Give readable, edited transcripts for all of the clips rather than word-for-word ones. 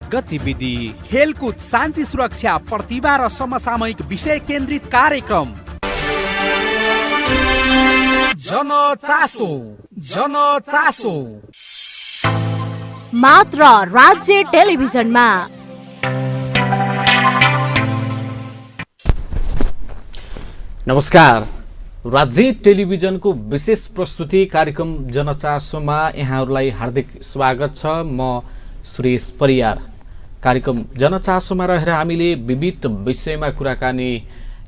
गतिविधि, खेलकुद, शान्ति सुरक्षा, प्रतिभा र समसामयिक विषय केन्द्रित कार्यक्रम। जनचासो जनचासो मात्र राज्य टेलिभिजनमा। नमस्कार, राज्य टेलिभिजनको विशेष प्रस्तुति कार्यक्रम जनचासोमा यहाँहरूलाई हार्दिक स्वागत छ। म सुरेश परियार। कार्यक्रम जनचासोमा रहेर हामीले विविध विषयमा कुराकानी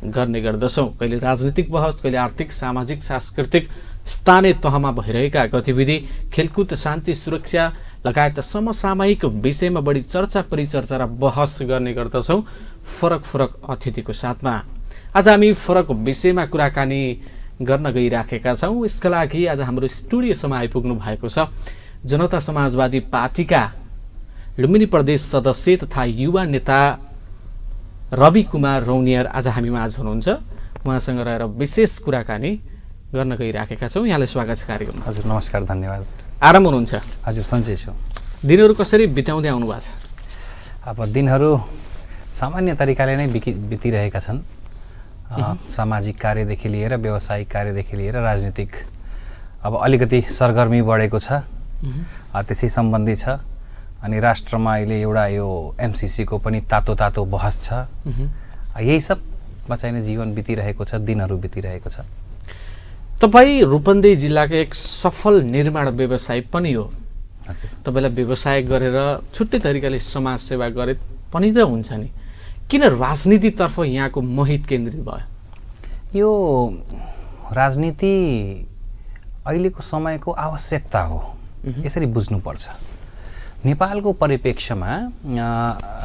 गर्ने गर्दछौँ। कहिले राजनीतिक बहस, कहिले आर्थिक, सामाजिक, सांस्कृतिक, स्थानीय तहमा भइरहेका गतिविधि, खेलकुद, शान्ति सुरक्षा लगायत समसामयिक विषयमा बढी चर्चा परिचर्चा र बहस गर्ने गर्दछौँ फरक फरक अतिथिको साथमा। आज हामी फरक विषयमा कुराकानी गर्न गइराखेका छौँ। यसका लागि आज हाम्रो स्टुडियोसम्म आइपुग्नु भएको छ जनता समाजवादी पार्टीका लुम्बिनी प्रदेश सदस्य तथा युवा नेता रवि कुमार रौनियर आज हामी माझ हुनुहुन्छ। उहाँसँग रहेर विशेष कुराकानी गर्न गइराखेका छौँ। यहाँलाई स्वागत छ कार्यक्रममा। हजुर नमस्कार, धन्यवाद। आराम हुनुहुन्छ? हजुर सन्चै छु। दिनहरू कसरी बिताउँदै आउनु भएको छ? अब दिनहरू सामान्य तरिकाले नै बितिरहेका छन्। सामाजिक कार्यदेखि लिएर व्यावसायिक कार्यदेखि लिएर राजनीतिक अब अलिकति सरगर्मी बढेको छ, त्यसै सम्बन्धी छ। अनि राष्ट्रमा अहिले एउटा यो एमसिसीको पनि तातो तातो बहस छ। यही सबमा चाहिँ जीवन बितिरहेको छ, दिनहरू बितिरहेको छ। तपाईँ रूपन्देही जिल्लाको एक सफल निर्माण व्यवसायी पनि हो। तपाईँलाई व्यवसाय गरेर छुट्टै तरिकाले समाजसेवा गरे पनि त हुन्छ नि, किन राजनीतितर्फ यहाँको मोहित केन्द्रित भयो? यो राजनीति अहिलेको समयको आवश्यकता हो, यसरी बुझ्नुपर्छ। नेपालको परिप्रेक्ष्यमा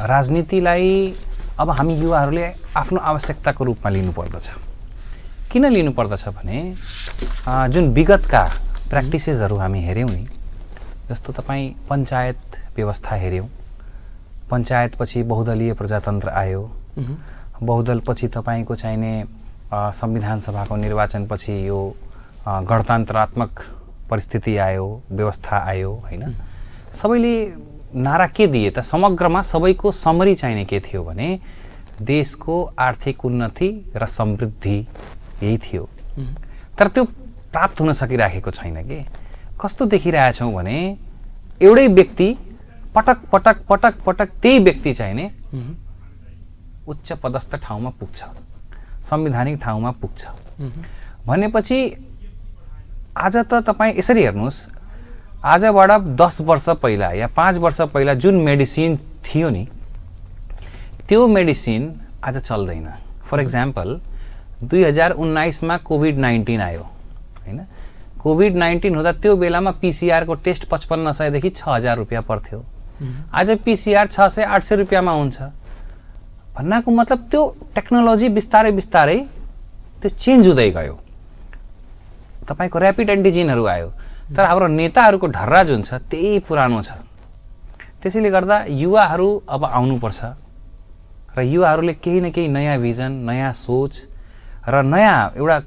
राजनीतिलाई अब हामी युवाहरूले आफ्नो आवश्यकताको रूपमा लिनुपर्दछ। किन लिनुपर्दछ भने जुन विगतका प्र्याक्टिसेसहरू हामी हेऱ्यौँ नि, जस्तो तपाईँ पञ्चायत व्यवस्था हेऱ्यौँ, पञ्चायतपछि बहुदलीय प्रजातन्त्र आयो, बहुदलपछि तपाईँको चाहिने संविधान सभाको निर्वाचनपछि यो गणतन्त्रात्मक परिस्थिति आयो, व्यवस्था आयो होइन। सबैले नारा के दिए त? समग्रमा सबैको समरी चाहिने के थियो भने देशको आर्थिक उन्नति र समृद्धि, यही थियो। तर त्यो प्राप्त हुन सकिराखेको छैन कि। कस्तो देखिरहेछौँ भने एउटै व्यक्ति पटक पटक पटक पटक त्यही व्यक्ति चाहिने उच्च पदस्थ ठाउँमा पुग्छ, संवैधानिक ठाउँमा पुग्छ भनेपछि आज त तपाईँ यसरी हेर्नुहोस्, आजबाट 10 वर्ष पहिला या 5 वर्ष पहिला जुन मेडिसिन थियो नि, त्यो मेडिसिन आज चल्दैन। फर एक्जाम्पल 2019मा कोभिड-19 आयो होइन। कोभिड-19 हुँदा त्यो बेलामा पिसिआरको टेस्ट 5500 देखि 6000 रुपियाँ पर्थ्यो। आज पिसिआर 600-800 रुपियाँमा हुन्छ। भन्नाको मतलब त्यो टेक्नोलोजी बिस्तारै बिस्तारै त्यो चेन्ज हुँदै गयो। तपाईँको ऱ्यापिड एन्टिजेनहरू आयो, तर हाम्रो नेताहरूको ढर्रा जुन छ त्यही पुरानो छ। त्यसैले गर्दा युवाहरू अब आउनुपर्छ र युवाहरूले केही न केही नयाँ भिजन, नयाँ सोच र नयाँ एउटा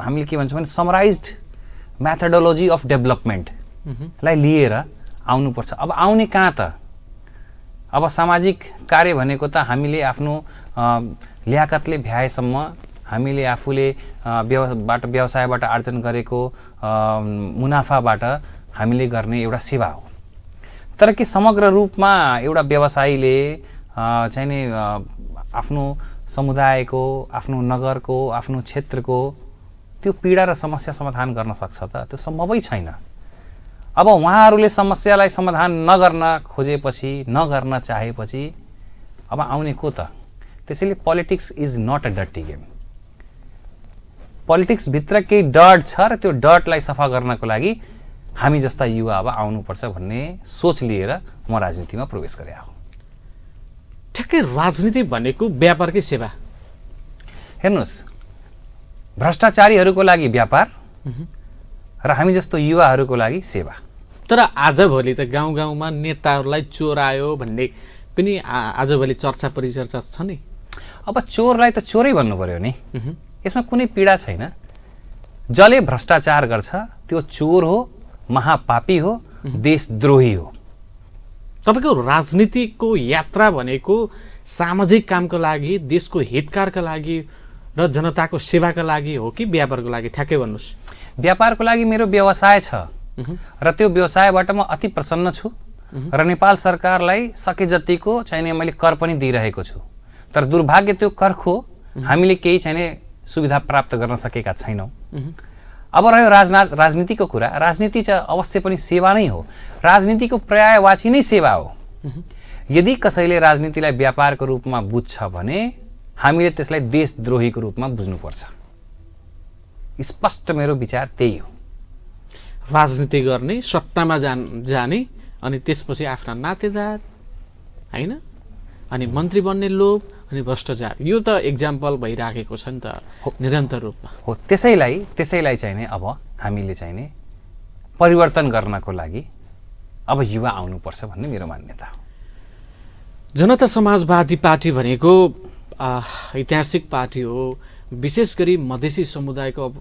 हामीले के भन्छौँ भने समराइज्ड मेथोडोलोजी अफ डेभलपमेन्टलाई लिएर आउनुपर्छ। अब आउने कहाँ त? अब सामाजिक कार्य भनेको त हामीले आफ्नो ल्याकतले भ्याएसम्म हामीले आफूले व्यवसायबाट आर्जन गरेको मुनाफाबाट हामीले गर्ने एउटा सेवा हो। तर के समग्र रूपमा एउटा व्यवसायीले चाहिँ नि आफ्नो समुदायको, आफ्नो नगरको, आफ्नो क्षेत्रको त्यो पीडा र समस्या समाधान गर्न सक्छ त? त्यो सम्भवै छैन। अब उहाँहरूले समस्यालाई समाधान नगर्न खोजेपछि, नगर्न चाहेपछि अब आउने को त? त्यसैले politics is not a dirty game. Politics भित्र केही डट छ र त्यो डटलाई सफा गर्नको लागि हामी जस्ता युवा अब आउनुपर्छ भन्ने सोच लिएर म राजनीतिमा प्रवेश गरे हो। ठ्याक्कै राजनीति भनेको व्यापारकै सेवा। हेर्नुहोस्, भ्रष्टाचारीहरूको लागि व्यापार र हामी जस्तो युवाहरूको लागि सेवा। तर आजभोलि त गाउँ गाउँमा नेताहरूलाई चोर आयो भन्ने पनि आजभोलि चर्चा परिचर्चा छ नि। अब चोरलाई त चोरै भन्नु पर्यो नि, यसमा कुनै पीडा छैन। जसले भ्रष्टाचार गर्छ त्यो चोर हो, महापापी हो, देशद्रोही हो। तपाईँको राजनीतिको यात्रा भनेको सामाजिक कामको लागि, देशको हितकारका लागि र जनताको सेवाका लागि हो कि व्यापारको लागि? ठ्याक्कै भन्नुहोस्। व्यापारको लागि मेरो व्यवसाय छ र त्यो व्यवसायबाट म अति प्रसन्न छु र नेपाल सरकारलाई सके जतिको चाहिने मैले कर पनि दिइरहेको छु। तर दुर्भाग्य त्यो करको हामीले केही चाहिने सुविधा प्राप्त गर्न सकेका छैनौँ। अब रह्यो राजनीतिको कुरा। राजनीति चाहिँ अवश्य पनि सेवा नै हो। राजनीतिको पर्यायवाची नै सेवा हो। यदि कसैले राजनीतिलाई व्यापारको रूपमा बुझ्छ भने हामीले त्यसलाई देशद्रोहीको रूपमा बुझ्नुपर्छ। स्पष्ट मेरो विचार त्यही हो। राजनीति गर्ने, सत्तामा जाने अनि त्यसपछि आफ्ना नातेदार होइन, अनि मन्त्री बन्ने लोभ अनि भ्रष्टाचार, यो त एक्जाम्पल भइराखेको छ नि त निरन्तर रूपमा। हो, त्यसैलाई चाहिँ नि अब हामीले चाहिँ नि परिवर्तन गर्नको लागि अब युवा आउनुपर्छ भन्ने मेरो मान्यता हो। जनता समाजवादी पार्टी भनेको ऐतिहासिक पार्टी हो। विशेष गरी मधेसी समुदायको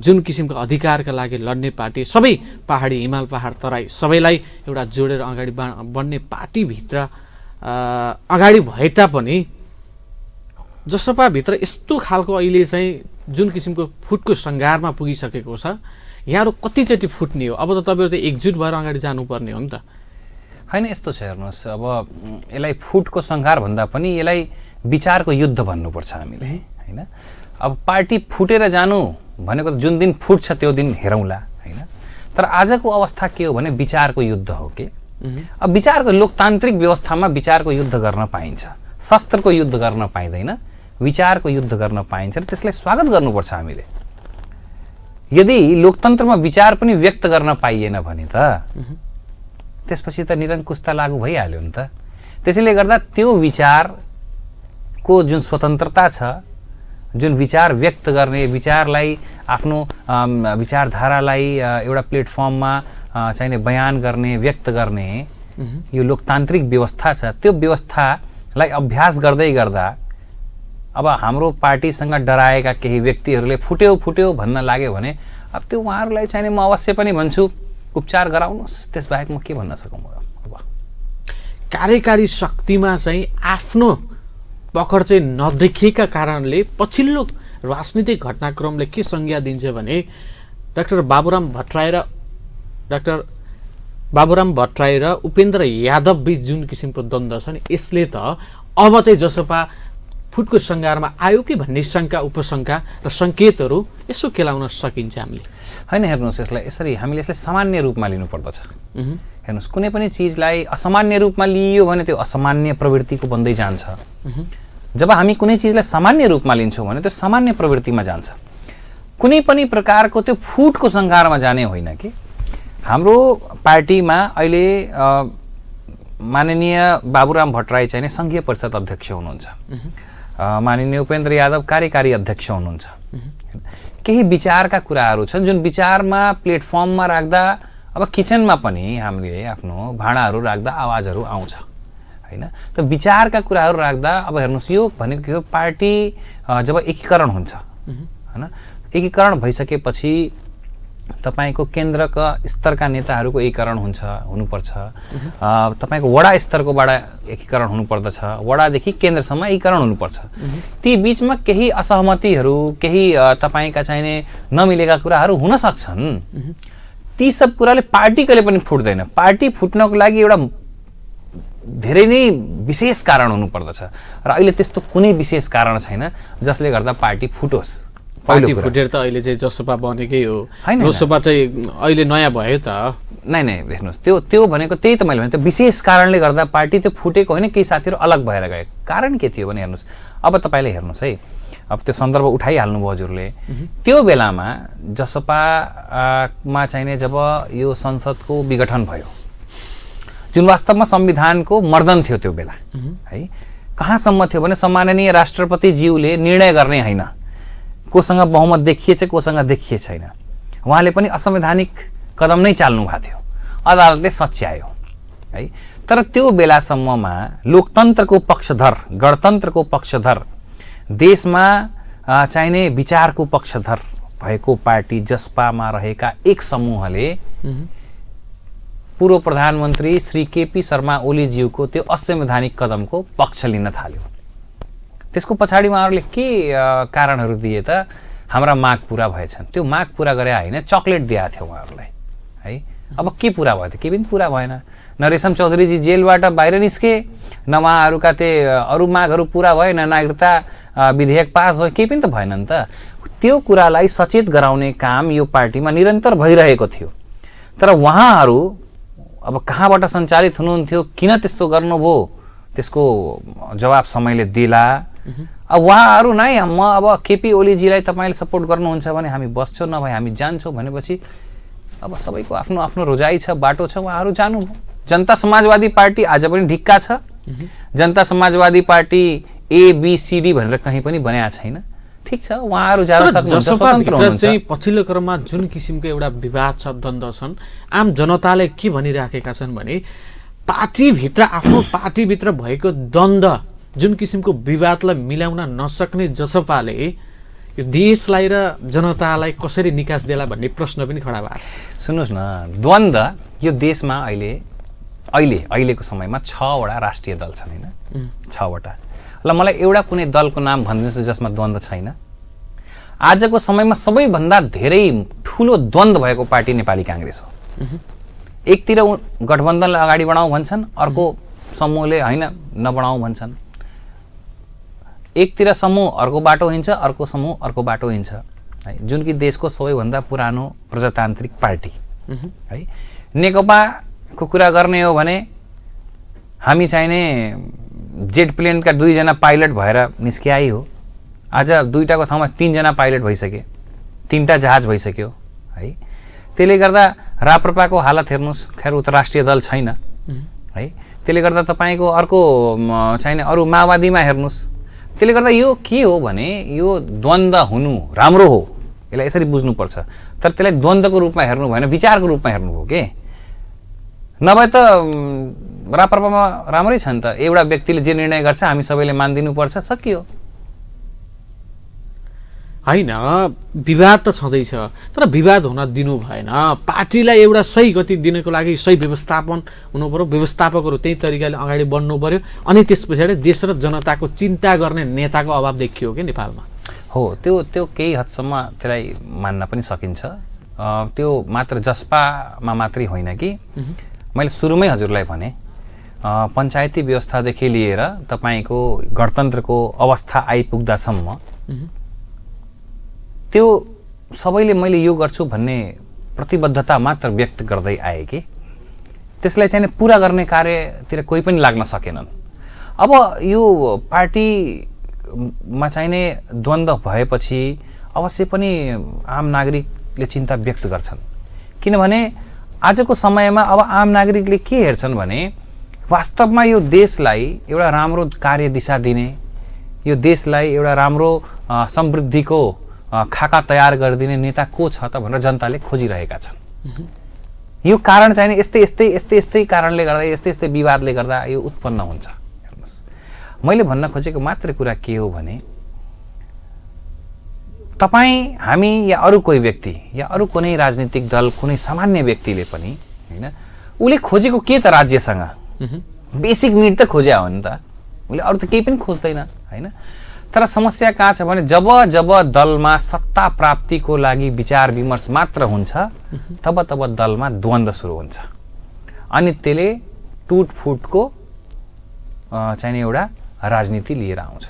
जुन किसिमको अधिकारका लागि लड्ने पार्टी, सबै पहाडी, हिमाल पहाड, तराई सबैलाई एउटा जोडेर अगाडि बढ्ने पार्टीभित्र अगाडि भए तापनि जसपाभित्र यस्तो खालको अहिले चाहिँ जुन किसिमको फुटको सङ्घारमा पुगिसकेको छ, यहाँहरू कतिचोटि फुट्ने हो? अब त तपाईँहरू त एकजुट भएर अगाडि जानुपर्ने हो नि त। होइन, यस्तो छ हेर्नुहोस्, अब यसलाई फुटको सङ्घार भन्दा पनि यसलाई विचारको युद्ध भन्नुपर्छ हामीले होइन। अब पार्टी फुटेर जानु भनेको जुन दिन फुट्छ त्यो दिन हेरौँला होइन। तर आजको अवस्था के हो भने विचारको युद्ध हो कि। अब विचारको लोकतान्त्रिक व्यवस्थामा विचारको युद्ध गर्न पाइन्छ, शस्त्रको युद्ध गर्न पाइँदैन, विचारको युद्ध गर्न पाइन्छ र त्यसलाई स्वागत गर्नुपर्छ हामीले। यदि लोकतन्त्रमा विचार पनि व्यक्त गर्न पाइएन भने त त्यसपछि त निरङ्कुशता लागू भइहाल्यो नि त। त्यसैले गर्दा त्यो विचारको जुन स्वतन्त्रता छ, जुन विचार व्यक्त गर्ने, विचारलाई आफ्नो विचारधारालाई एउटा प्लेटफर्ममा चाहिने बयान गर्ने, व्यक्त गर्ने यो लोकतान्त्रिक व्यवस्था छ, त्यो व्यवस्थालाई अभ्यास गर्दै गर्दा अब हाम्रो पार्टीसँग डराएका केही व्यक्तिहरूले फुट्यो भन्न लाग्यो भने अब त्यो उहाँहरूलाई चाहिने म अवश्य पनि भन्छु उपचार गराउनुहोस्, त्यसबाहेक म के भन्न सकौँ। अब कार्यकारी शक्तिमा चाहिँ आफ्नो पकड चाहिँ नदेखिएका कारणले पछिल्लो राजनीतिक घटनाक्रमले के संज्ञा दिन्छ भने डाक्टर बाबुराम भट्टराई र उपेन्द्र यादव बीच जुन किसिमको द्वन्द्व छ नि, यसले त अब चाहिँ जसपा फुटको सङ्घारमा आयो कि भन्ने शङ्का, उपशङ्का र सङ्केतहरू यसो केलाउन सकिन्छ हामीले? होइन, हेर्नुहोस्, यसरी हामीले यसलाई सामान्य रूपमा लिनुपर्दछ। हेर्नुहोस्, कुनै पनि चिजलाई असामान्य रूपमा लिइयो भने त्यो असामान्य प्रवृत्तिको बन्दै जान्छ। जब हामी कुनै चिजलाई सामान्य रूपमा लिन्छौँ भने त्यो सामान्य प्रवृत्तिमा जान्छ। कुनै पनि प्रकारको त्यो फुटको सङ्घारमा जाने होइन कि। हाम्रो पार्टीमा अहिले माननीय बाबुराम भट्टराई चाहिँ नि सङ्घीय परिषद अध्यक्ष हुनुहुन्छ, माननीय उपेन्द्र यादव कार्यकारी अध्यक्ष हुनुहुन्छ। केही विचारका कुराहरू छन् जुन विचारमा प्लेटफर्ममा राख्दा अब किचनमा पनि हामीले आफ्नो भाँडाहरू राख्दा आवाजहरू आउँछ होइन। त विचारका कुराहरू राख्दा अब हेर्नुहोस्, यो भनेको के हो, पार्टी जब एकीकरण हुन्छ होइन, एकीकरण भइसकेपछि तपाईको केन्द्रका स्तरका नेताहरूको एकीकरण हुनुपर्छ, तपाईको वडा स्तरकोबाट एकीकरण हुनुपर्दछ, वडादेखि केन्द्रसम्म एकीकरण हुनुपर्छ। ती बीचमा केही असहमतिहरू, केही तपाईका चाहिने नमिलेका कुराहरू हुन सक्छन्। ती सब कुराले पार्टी कहिले पनि फुट्दैन। पार्टी फुट्नको लागि एउटा धेरै नै विशेष कारण हुनुपर्दछ र अहिले त्यस्तो कुनै विशेष कारण छैन जसले गर्दा पार्टी फुटोस्। पार्टी फुटेर त अहिले चाहिँ जसपा बनेकै हो, जसपा चाहिँ अहिले नयाँ भयो त। नै हेर्नुहोस्, त्यो भनेको त्यही त मैले भने त विशेष कारणले गर्दा पार्टी त्यो फुटेको होइन, केही साथीहरू अलग भएर गए। कारण के थियो भने हेर्नुहोस्, अब तपाईँले हेर्नुहोस् है, अब त्यो सन्दर्भ उठाइहाल्नुभयो हजुरले। त्यो बेलामा जसपामा चाहिने जब यो संसदको विघटन भयो, जुन वास्तवमा संविधानको मर्दन थियो त्यो बेला है, कहाँसम्म थियो भने सम्माननीय राष्ट्रपतिज्यूले निर्णय गर्ने होइन, कोसँग बहुमत देखिएछ कोसँग देखिए छैन, उहाँले पनि असंवैधानिक कदम नै चाल्नु भएको थियो, अदालतले सच्यायो है। तर त्यो बेलासम्ममा लोकतन्त्रको पक्षधर, गणतन्त्रको पक्षधर, देशमा चाहिने विचारको पक्षधर भएको पार्टी जसपामा रहेका एक समूहले पूर्व प्रधानमन्त्री श्री केपी शर्मा ओलीज्यूको त्यो असंवैधानिक कदमको पक्ष लिन थाल्यो। त्यसको पछाडि उहाँहरूले के कारणहरू दिए त? हाम्रा माग पुरा भएछन्। त्यो माग पुरा गरे होइन, चक्लेट दिएको थियो उहाँहरूलाई है। अब के पुरा भयो त? के पनि पुरा भएन। न रेशम चौधरीजी जेलबाट बाहिर निस्के, न उहाँहरूका त्यो अरू मागहरू पुरा भए, न नागरिकता विधेयक पास भयो, केही पनि त भएन नि त। त्यो कुरालाई सचेत गराउने काम यो पार्टीमा निरन्तर भइरहेको थियो। तर उहाँहरू अब कहाँबाट सञ्चालित हुनुहुन्थ्यो, किन त्यस्तो गर्नुभयो, त्यसको जवाब समयले दिला। अब उहाँहरू नै म अब केपी ओलीजीलाई तपाईँले सपोर्ट गर्नुहुन्छ भने हामी बस्छौँ, नभए हामी जान्छौँ भनेपछि अब सबैको आफ्नो आफ्नो रोजाइ छ, बाटो छ, उहाँहरू जानु। जनता समाजवादी पार्टी आज पनि ढिक्का छ। जनता समाजवादी पार्टी ABCD भनेर कहीँ पनि बनाएको छैन। ठिक छ, उहाँहरू जान सक्नुहुन्छ, स्वतन्त्र हुनुहुन्छ। चाहिँ पछिल्लो क्रममा जुन किसिमको एउटा विवाद छ, द्वन्द्व छन्, आम जनताले के भनिराखेका छन् भने पार्टीभित्र, आफ्नो पार्टीभित्र भएको द्वन्द्व, जुन किसिमको विवादलाई मिलाउन नसक्ने जसपाले यो देशलाई र जनतालाई कसरी निकास देला भन्ने प्रश्न पनि खडा भएको छ। सुन्नुहोस् न, द्वन्द्व यो देशमा अहिलेको समयमा 6वटा राष्ट्रिय दल छन् होइन, 6वटा। ल मलाई एउटा कुनै दलको नाम भनिदिनुहोस् जसमा द्वन्द्व छैन। आजको समयमा सबैभन्दा धेरै ठुलो द्वन्द्व भएको पार्टी नेपाली काङ्ग्रेस हो। एकतिर गठबन्धनलाई अगाडि बढाउँ भन्छन्, अर्को समूहले होइन नबढाउँ भन्छन्। एकतिर समूह अर्को बाटो हिँड्छ, अर्को समूह अर्को बाटो हिँड्छ है। जुन कि देशको सबैभन्दा पुरानो प्रजातान्त्रिक पार्टी है। नेकपाको कुरा गर्ने हो भने हामी चाहिने जेट प्लेनका 2जना पाइलट भएर निस्किआई हो। आज 2टाको ठाउँमा 3जना पाइलट भइसके, 3टा जहाज भइसक्यो है। त्यसले गर्दा राप्रपाको हालत हेर्नुहोस्, खैर उ त राष्ट्रिय दल छैन है। त्यसले गर्दा तपाईँको अर्को चाहिने अरू माओवादीमा हेर्नुहोस्। त्यसले गर्दा यो के हो भने यो द्वन्द्व हुनु राम्रो हो, यसलाई यसरी बुझ्नुपर्छ। तर त्यसलाई द्वन्द्वको रूपमा हेर्नु भएन, विचारको रूपमा हेर्नुभयो के। नभए त राप्रपामा राम्रै छ नि त, एउटा व्यक्तिले जे निर्णय गर्छ हामी सबैले मानिदिनुपर्छ, सकियो होइन। विवाद त छँदैछ, तर विवाद हुन दिनु भएन। पार्टीलाई एउटा सही गति दिनको लागि सही व्यवस्थापन हुनु पर्यो, व्यवस्थापकहरू त्यही तरिकाले अगाडि बढ्नु पर्यो। अनि त्यस पछाडि देश र जनताको चिन्ता गर्ने नेताको अभाव देखियो कि नेपालमा। हो, त्यो केही हदसम्म त्यसलाई मान्न पनि सकिन्छ। त्यो मात्र जसपामा मात्रै होइन कि। मैले सुरुमै हजुरलाई भने पञ्चायती व्यवस्थादेखि लिएर तपाईँको गणतन्त्रको अवस्था आइपुग्दासम्म त्यो सबैले मैले यो गर्छु भन्ने प्रतिबद्धता मात्र व्यक्त गर्दै आए कि त्यसलाई चाहिँ पुरा गर्ने कार्यतिर कोही पनि लाग्न सकेनन्। अब यो पार्टीमा चाहिने द्वन्द्व भएपछि अवश्य पनि आम नागरिकले चिन्ता व्यक्त गर्छन्। किनभने आजको समयमा अब आम नागरिकले के हेर्छन् भने वास्तवमा यो देशलाई एउटा राम्रो कार्य दिशा दिने, यो देशलाई एउटा राम्रो समृद्धिको खाका तयार गरिदिने नेता को छ त भनेर जनताले खोजिरहेका छन्। यो कारण चाहिँ यस्तै कारणले गर्दा, यस्तै विवादले गर्दा यो उत्पन्न हुन्छ। हेर्नुहोस्, मैले भन्न खोजेको मात्रै कुरा के हो भने तपाईँ, हामी या अरू कोही व्यक्ति या अरू कुनै राजनीतिक दल, कुनै सामान्य व्यक्तिले पनि होइन, उसले खोजेको के त राज्यसँग बेसिक निड त खोज्या हो नि त, उसले अरू त केही पनि खोज्दैन होइन। तर समस्या कहाँ छ भने जब दलमा सत्ता प्राप्तिको लागि विचार विमर्श मात्र हुन्छ तब दलमा द्वन्द्व सुरु हुन्छ। अनि त्यसले टुटफुटको चाहिने एउटा राजनीति लिएर आउँछ।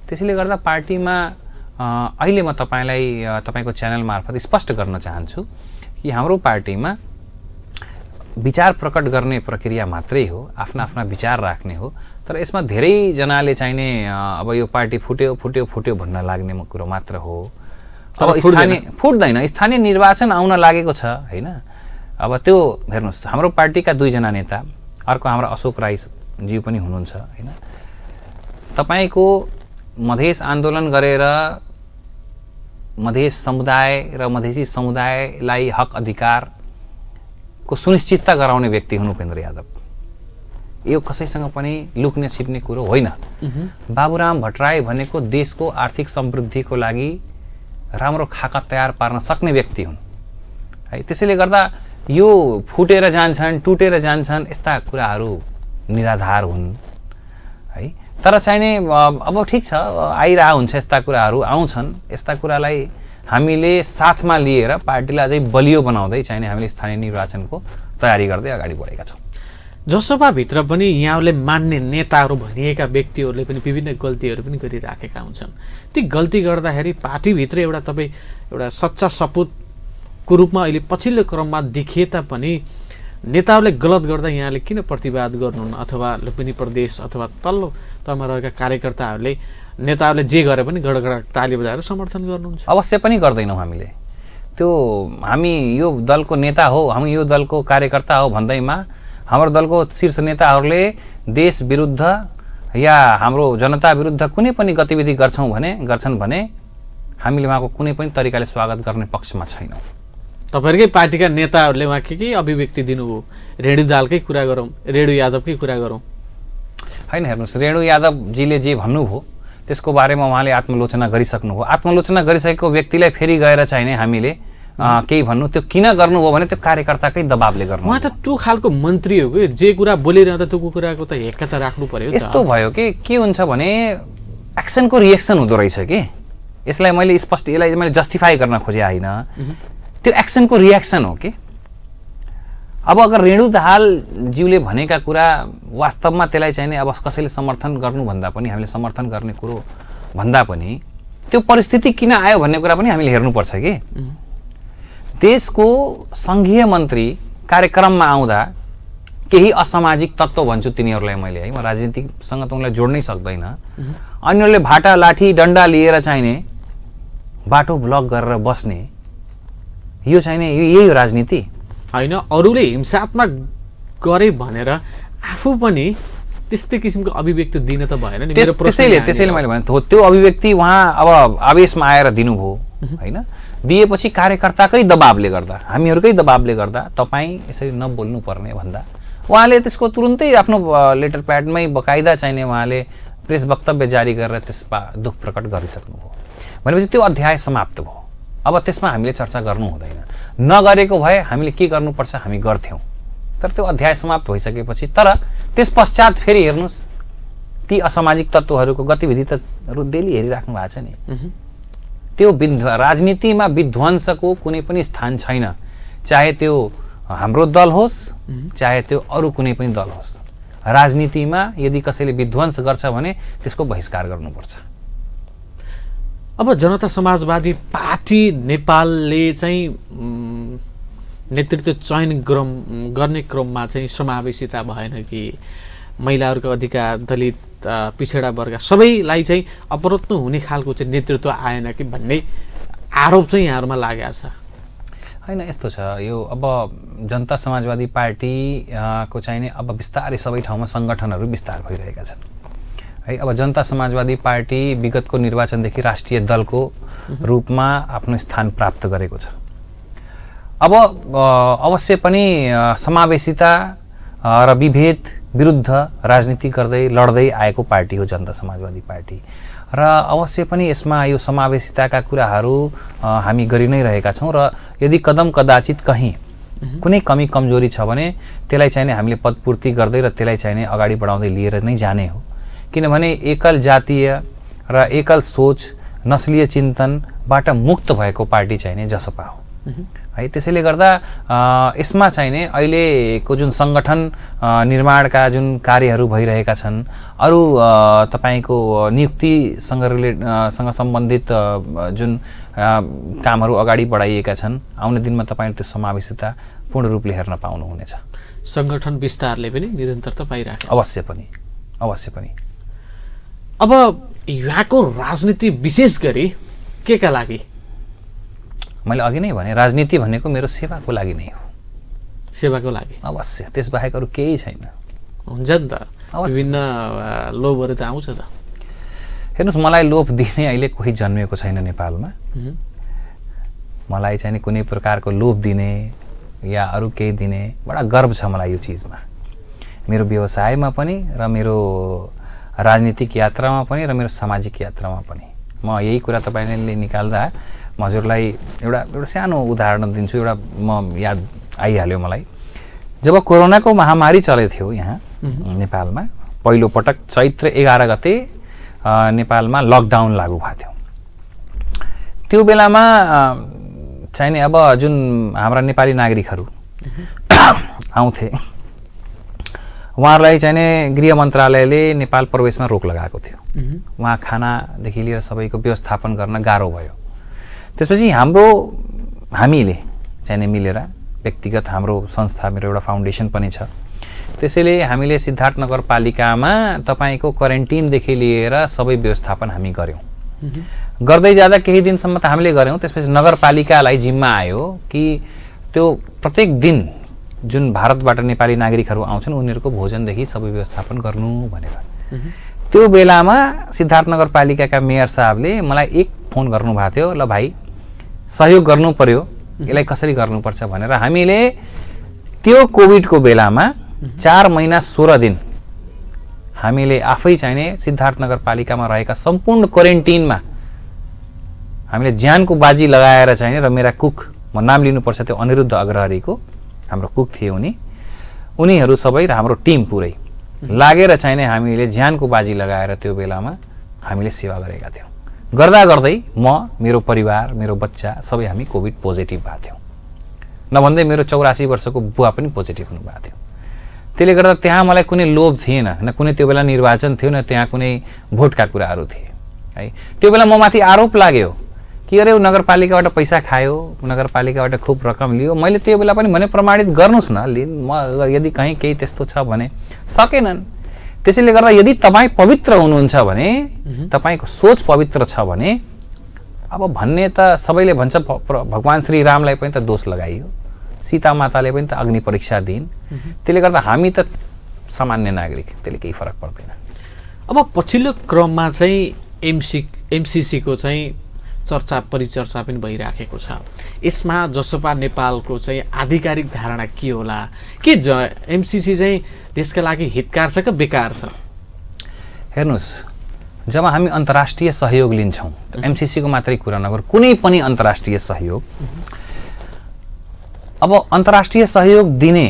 त्यसैले गर्दा पार्टीमा अहिले म तपाईँलाई तपाईँको च्यानल मार्फत स्पष्ट गर्न चाहन्छु कि हाम्रो पार्टीमा विचार प्रकट गर्ने प्रक्रिया मात्रै हो, आफ्ना विचार राख्ने हो। तर यसमा धेरैजनाले चाहिने अब यो पार्टी फुट्यो भन्न लाग्ने कुरो मात्र हो। अब फुट्दैन, स्थानीय निर्वाचन आउन लागेको छ होइन। अब त्यो हेर्नुहोस्, हाम्रो पार्टीका 2जना नेता, अर्को हाम्रो अशोक राईज्यू पनि हुनुहुन्छ होइन। तपाईँको मधेस आन्दोलन गरेर मधेस समुदाय र मधेसी समुदायलाई हक अधिकारको सुनिश्चितता गराउने व्यक्ति हुनु उपेन्द्र यादव। यो कसैसँग पनि लुक्ने छिप्ने कुरो होइन। बाबुराम भट्टराई भनेको देशको आर्थिक समृद्धिको लागि राम्रो खाका तयार पार्न सक्ने व्यक्ति हुन् है। त्यसैले गर्दा यो फुटेर जान्छन्, टुटेर जान्छन्, यस्ता कुराहरू निराधार हुन् है। तर चाहिने अब ठिक छ, आइरहेको हुन्छ यस्ता कुराहरू, आउँछन्। यस्ता कुरालाई हामीले साथमा लिएर पार्टीलाई अझै बलियो बनाउँदै चाहिने हामीले स्थानीय निर्वाचनको तयारी गर्दै अगाडि बढेका छौँ। जसपाभित्र पनि यहाँहरूले मान्ने नेताहरू भनिएका व्यक्तिहरूले पनि विभिन्न गल्तीहरू पनि गरिराखेका हुन्छन्। ती गल्ती गर्दाखेरि पार्टीभित्र एउटा सच्चा सपुतको रूपमा अहिले पछिल्लो क्रममा देखिए तापनि नेताहरूले गलत गर्दा यहाँले किन प्रतिवाद गर्नुहुन्न, अथवा लुम्बिनी प्रदेश अथवा तल्लो तहमा रहेका कार्यकर्ताहरूले नेताहरूले जे गरे पनि गडगडा ताली बजाएर समर्थन गर्नुहुन्छ? अवश्य पनि गर्दैनौँ हामीले त्यो। हामी यो दलको नेता हो, हामी यो दलको कार्यकर्ता हो भन्दैमा हाम्रो दलको शीर्ष नेताहरूले देश विरुद्ध या हाम्रो जनता विरुद्ध कुनै पनि गतिविधि गर्छन् भने हामीले उहाँको कुनै पनि तरिकाले स्वागत गर्ने पक्षमा छैनौँ। तपाईँहरूकै पार्टीका नेताहरूले उहाँ के अभिव्यक्ति दिनुभयो? रेणु दाहालकै कुरा गरौँ, रेणु यादवकै कुरा गरौँ? होइन, हेर्नुहोस्, रेणु यादवजीले जे भन्नुभयो त्यसको बारेमा उहाँले आत्मलोचना गरिसक्नुभयो। आत्मलोचना गरिसकेको व्यक्तिलाई फेरि गएर चाहिने हामीले केही भन्नु, त्यो किन गर्नुभयो भने त्यो कार्यकर्ताकै दबावले गर्नु। उहाँ त त्यो खालको मन्त्री हो कि जे कुरा बोलिरहँदा त्यो कुराको त हेक्का त राख्नु पर्यो। यस्तो भयो कि के हुन्छ भने एक्सनको रिएक्सन हुँदो रहेछ कि यसलाई मैले जस्टिफाई गर्न खोजे होइन, त्यो एक्सनको रिएक्सन हो कि। अब अगर रेणु दाहालज्यूले भनेका कुरा वास्तवमा त्यसलाई चाहिने अब कसैले समर्थन गर्नुभन्दा पनि, हामीले समर्थन गर्ने कुरो भन्दा पनि त्यो परिस्थिति किन आयो भन्ने कुरा पनि हामीले हेर्नुपर्छ कि। देशको सङ्घीय मन्त्री कार्यक्रममा आउँदा केही असामाजिक तत्त्व भन्छु तिनीहरूलाई मैले, है, म राजनीतिसँग त उनलाई जोड्नै सक्दैन। अन्यले भाटा लाठी डन्डा लिएर चाहिने बाटो ब्लक गरेर बस्ने, यो चाहिने यही हो राजनीति होइन। अरूले हिंसात्मक गरे भनेर आफू पनि त्यस्तै किसिमको अभिव्यक्ति दिन त भएन नि। त्यसैले मैले भने त्यो अभिव्यक्ति उहाँ अब आवेशमा आएर दिनुभयो होइन। दिएपछि कार्यकर्ताकै दबावले गर्दा, हामीहरूकै दबावले गर्दा तपाईँ यसरी नबोल्नु पर्ने भन्दा उहाँले त्यसको तुरुन्तै आफ्नो लेटर प्याडमै बकाइदा चाहिने उहाँले प्रेस वक्तव्य जारी गरेर त्यसमा दुःख प्रकट गरिसक्नुभयो। भनेपछि त्यो अध्याय समाप्त भयो। अब त्यसमा हामीले चर्चा गर्नु हुँदैन। नगरेको भए हामीले के गर्नुपर्छ हामी गर्थ्यौँ, तर त्यो अध्याय समाप्त भइसकेपछि। तर त्यस पश्चात फेरि हेर्नुहोस्, ती असामाजिक तत्त्वहरूको गतिविधि त डेली हेरिराख्नु भएको छ नि। त्यो राजनीतिमा विध्वंसको कुनै पनि स्थान छैन, चाहे त्यो हाम्रो दल होस् चाहे त्यो अरू कुनै पनि दल होस्। राजनीतिमा यदि कसैले विध्वंस गर्छ भने त्यसको बहिष्कार गर्नुपर्छ। अब जनता समाजवादी पार्टी नेपालले चाहिँ नेतृत्व चयन गर्ने क्रममा चाहिँ समावेशिता भएन कि महिलाहरूको अधिकार, दलित, पिछडा वर्ग सबैलाई चाहिँ अपरत्न हुने खालको चाहिँ नेतृत्व आएन कि भन्ने आरोप चाहिँ यहाँहरूमा लागेको छ? होइन, यस्तो छ यो। अब जनता समाजवादी पार्टीको चाहिने अब बिस्तारै सबै ठाउँमा सङ्गठनहरू विस्तार भइरहेका छन् है। अब जनता समाजवादी पार्टी विगतको निर्वाचनदेखि राष्ट्रिय दलको रूपमा आफ्नो स्थान प्राप्त गरेको छ। अब अवश्य पनि समावेशिता र विभेद विरुद्ध राजनीति लड्दै आएको पार्टी हो जनता समाजवादी पार्टी, र अवश्य पनि यसमा यो समावेशिताका कुराहरू हामी गरि नै रहेका छौँ। र यदि कदाचित कहीँ कुनै कमी कमजोरी छ भने त्यसलाई चाहिने हामीले पदपूर्ति गर्दै र त्यसलाई चाहिने अगाडि बढाउँदै लिएर नै जाने हो। किनभने एकल जातीय र एकल सोच, नस्लीय चिन्तनबाट मुक्त भएको पार्टी चाहिने जसपा हो है। त्यसैले गर्दा यसमा चाहिने अहिलेको जुन सङ्गठन निर्माणका जुन कार्यहरू भइरहेका छन्, अरू तपाईँको नियुक्तिसँग सम्बन्धित जुन कामहरू अगाडि बढाइएका छन्, आउने दिनमा तपाईँले त्यो समावेशिता पूर्ण रूपले हेर्न पाउनुहुनेछ। सङ्गठन विस्तारले पनि निरन्तरता पाइरहेको छ? अवश्य पनि। अब यहाँको राजनीति विशेष गरी के का लागि? मैले अघि नै भने राजनीति भनेको मेरो सेवाको लागि नै हो। सेवाको लागि? अवश्य, त्यसबाहेक अरू केही छैन। हुन्छ नि त, विभिन्न लोभहरू त आउँछ त। हेर्नुहोस्, मलाई लोभ दिने अहिले कोही जन्मिएको छैन नेपालमा। मलाई चाहिँ कुनै प्रकारको लोभ दिने या अरू केही दिने बडा गर्व छ मलाई यो चिजमा। मेरो व्यवसायमा पनि र मेरो राजनीतिक यात्रामा पनि र मेरो सामाजिक यात्रामा पनि। म यही कुरा तपाईँले निकाल्दा म हजुरलाई एउटा सानो उदाहरण दिन्छु। एउटा म याद आइहाल्यो मलाई। जब कोरोनाको महामारी चलेको थियो यहाँ नेपालमा, पहिलो पटक चैत्र 11 गते नेपालमा लकडाउन लागू भएको थियो। त्यो बेलामा चाहिने अब जुन हाम्रा नेपाली नागरिकहरू आउँथे, उहाँहरूलाई चाहिने गृह मन्त्रालयले नेपाल प्रवेशमा रोक लगाएको थियो। उहाँ खानादेखि लिएर सबैको व्यवस्थापन गर्न गाह्रो भयो। त्यसपछि हामीले चाहिने मिलेर व्यक्तिगत हाम्रो संस्था, मेरो एउटा फाउन्डेसन पनि छ, त्यसैले हामीले सिद्धार्थ नगरपालिकामा तपाईँको क्वारेन्टिनदेखि लिएर सबै व्यवस्थापन हामी गऱ्यौँ। गर्दै जाँदा केही दिनसम्म त हामीले गऱ्यौँ। त्यसपछि नगरपालिकालाई जिम्मा आयो कि त्यो प्रत्येक दिन जुन भारतबाट नेपाली नागरिकहरू आउँछन् उनीहरूको भोजनदेखि सबै व्यवस्थापन गर्नु भनेर। त्यो बेलामा सिद्धार्थ नगरपालिकाका मेयर साहबले मलाई एक फोन गर्नुभएको थियो, ल भाइ सहयोग गर्नु पर्यो, यसलाई कसरी गर्नुपर्छ भनेर। हामीले त्यो कोभिडको बेलामा 4 महिना 16 दिन हामीले आफै चाहिने सिद्धार्थ नगरपालिकामा रहेका सम्पूर्ण क्वारेन्टिनमा हामीले ज्यानको बाजी लगाएर चाहिने, र मेरा कुक, म नाम लिनुपर्छ त्यो अनिरुद्ध अग्रहरीको हाम्रो कुक थिए उनीहरू सबै र हाम्रो टिम पुरै लागेर चाहिने हामीले ज्यानको बाजी लगाएर त्यो बेलामा हामीले सेवा गरेका थियौँ। गर्दा गर्दै म, मेरो परिवार, मेरो बच्चा सबै हामी कोभिड पोजिटिभ भएको थियौँ। नभन्दै मेरो 84 वर्षको बुवा पनि पोजिटिभ हुनुभएको थियो। त्यसले गर्दा त्यहाँ मलाई कुनै लोभ थिएन, न कुनै त्यो बेला निर्वाचन थियो, न त्यहाँ कुनै भोटका कुराहरू थिए है। त्यो बेला म माथि आरोप लाग्यो कि अरे नगरपालिकाबाट पैसा खायो, नगरपालिकाबाट खुब रकम लियो। मैले त्यो बेला पनि भने प्रमाणित गर्नुहोस् न, यदि कहीँ केही त्यस्तो छ भने। सकेनन्। त्यसैले गर्दा यदि तपाईँ पवित्र हुनुहुन्छ भने, तपाईँको सोच पवित्र छ भने, अब भन्ने त सबैले भन्छ भगवान श्री रामलाई पनि त दोष लगाइयो, सीता माताले पनि त अग्नि परीक्षा दिइन्। त्यसले गर्दा हामी त सामान्य नागरिक, त्यसले केही फरक पर्दैन। अब पछिल्लो क्रममा चाहिँ एमसिसीको चाहिँ चर्चा परिचर्चा पनि भइराखेको छ। यसमा जसपा नेपालको चाहिँ आधिकारिक धारणा के होला? के एमसिसी चाहिँ देशका लागि हितकार छ कि बेकार छ? हेर्नुहोस्, जब हामी अन्तर्राष्ट्रिय सहयोग लिन्छौँ, एमसिसीको मात्रै कुरा नगर, कुनै पनि अन्तर्राष्ट्रिय सहयोग, अब अन्तर्राष्ट्रिय सहयोग दिने